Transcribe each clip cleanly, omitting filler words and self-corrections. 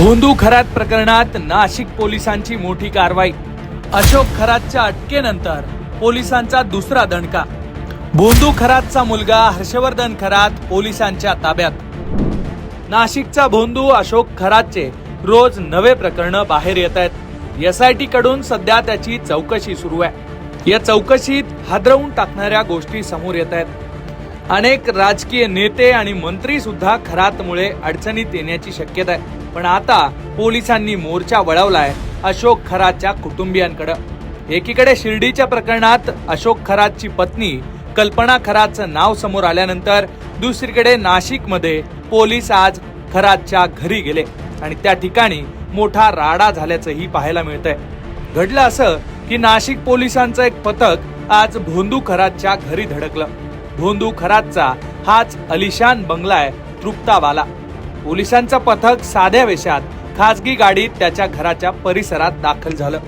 भोंदू खरात प्रकरणात नाशिक पोलिसांची मोठी कारवाई। अशोक खरातच्या अटकेनंतर पोलिसांचा दुसरा दणका। भोंदू खरातचा मुलगा हर्षवर्धन खरात पोलिसांच्या ताब्यात। नाशिकचा भोंदू अशोक खरातचे रोज नवे प्रकरण बाहेर येत आहेत। एसआयटी कडून सध्या त्याची चौकशी सुरू आहे। या चौकशीत हादरवून टाकणाऱ्या गोष्टी समोर येत आहेत। अनेक राजकीय नेते आणि मंत्री सुद्धा खरातमुळे अडचणीत येण्याची शक्यता आहे। पण आता पोलिसांनी मोर्चा वळवलाय अशोक खरातच्या कुटुंबियांकडे। एकीकडे शिर्डीच्या प्रकरणात अशोक खरातची पत्नी कल्पना खरातचं नाव समोर आल्यानंतर दुसरीकडे नाशिकमध्ये पोलीस आज खरातच्या घरी गेले आणि त्या ठिकाणी मोठा राडा झाल्याचंही पाहायला मिळतंय। घडलं असं की नाशिक पोलिसांचं एक पथक आज भोंदू खरातच्या घरी धडकलं। भोंदू खरातचा हाच अलिशान बंगला आहे तृप्तावाला। पोलिसांचं पथक साध्या वेशात खासगी गाडीत त्याच्या घराच्या परिसरात दाखल झालं।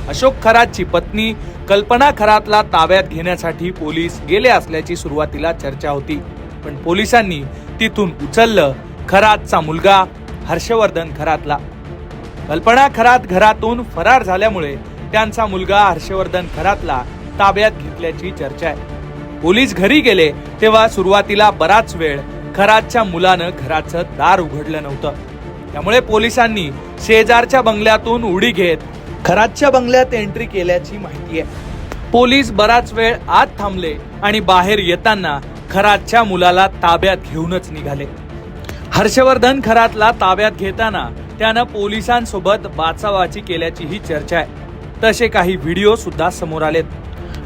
अशोक खरातची पत्नी कल्पना खरातला ताब्यात घेण्यासाठी पोलीस गेले असल्याची सुरुवातीला चर्चा होती, पण पोलिसांनी तिथून उचललं खरातचा मुलगा हर्षवर्धन खरातला। कल्पना खरात घरातून फरार झाल्यामुळे त्यांचा मुलगा हर्षवर्धन खरातला ताब्यात घेतल्याची चर्चा आहे। पोलीस घरी गेले तेव्हा सुरुवातीला बराच वेळ खरातच्या मुलानं घराचं दार उघडलं नव्हतं। त्यामुळे पोलिसांनी शेजारच्या बंगल्यातून उडी घेत खरातच्या बंगल्यात एंट्री केल्याची माहिती आहे। पोलीस बराच वेळ आत थांबले आणि बाहेर येताना खरातच्या मुलाला ताब्यात घेऊनच निघाले। हर्षवर्धन खरातला ताब्यात घेताना त्यानं पोलिसांसोबत बाचाबाची केल्याची ही चर्चा आहे। तसे काही व्हिडिओ सुद्धा समोर आलेत।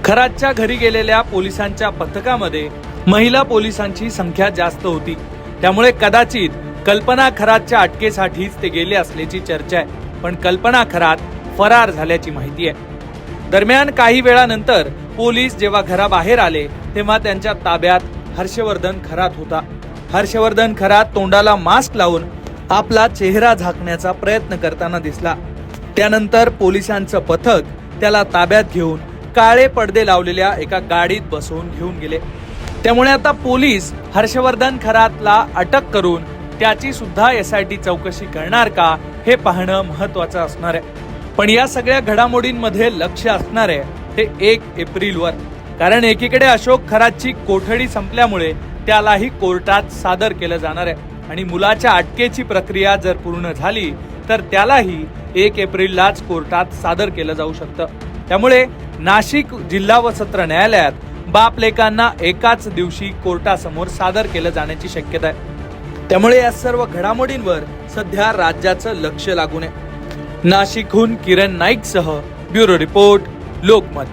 खरातच्या घरी गेलेल्या पोलिसांच्या पथकामध्ये महिला पोलिसांची संख्या जास्त होती, त्यामुळे कदाचित कल्पना खरातच्या अटकेसाठीच ते गेले असल्याची चर्चा आहे। पण कल्पना खरात फरार झाल्याची माहिती आहे। दरम्यान काही वेळानंतर पोलीस जेव्हा घराबाहेर आले तेव्हा त्यांच्या ताब्यात हर्षवर्धन खरात होता। हर्षवर्धन खरात तोंडाला मास्क लावून आपला चेहरा झाकण्याचा प्रयत्न करताना दिसला। त्यानंतर पोलिसांचं पथक त्याला ताब्यात घेऊन काळे पडदे लावलेल्या एका गाडीत बसवून घेऊन गेले। त्यामुळे आता पोलीस हर्षवर्धन खरातला अटक करून त्याची सुद्धा एसआयटी चौकशी करणार का हे पाहणं महत्वाचं असणार आहे। पण या सगळ्या घडामोडींमध्ये लक्ष असणार आहे ते 1 एप्रिलवर, कारण एकीकडे अशोक खरातची कोठडी संपल्यामुळे त्यालाही कोर्टात सादर केलं जाणार आहे आणि मुलाच्या अटकेची प्रक्रिया जर पूर्ण झाली तर त्यालाही 1 एप्रिललाच कोर्टात सादर केलं जाऊ शकतं। त्यामुळे नाशिक जिल्हा व सत्र न्यायालयात बाप लेकांना एकाच दिवशी कोर्टासमोर सादर केलं जाण्याची शक्यता आहे। त्यामुळे या सर्व घडामोडींवर सध्या राज्याचं लक्ष लागून आहे। नाशिकहून किरण नाईकसह ब्युरो रिपोर्ट, लोकमत।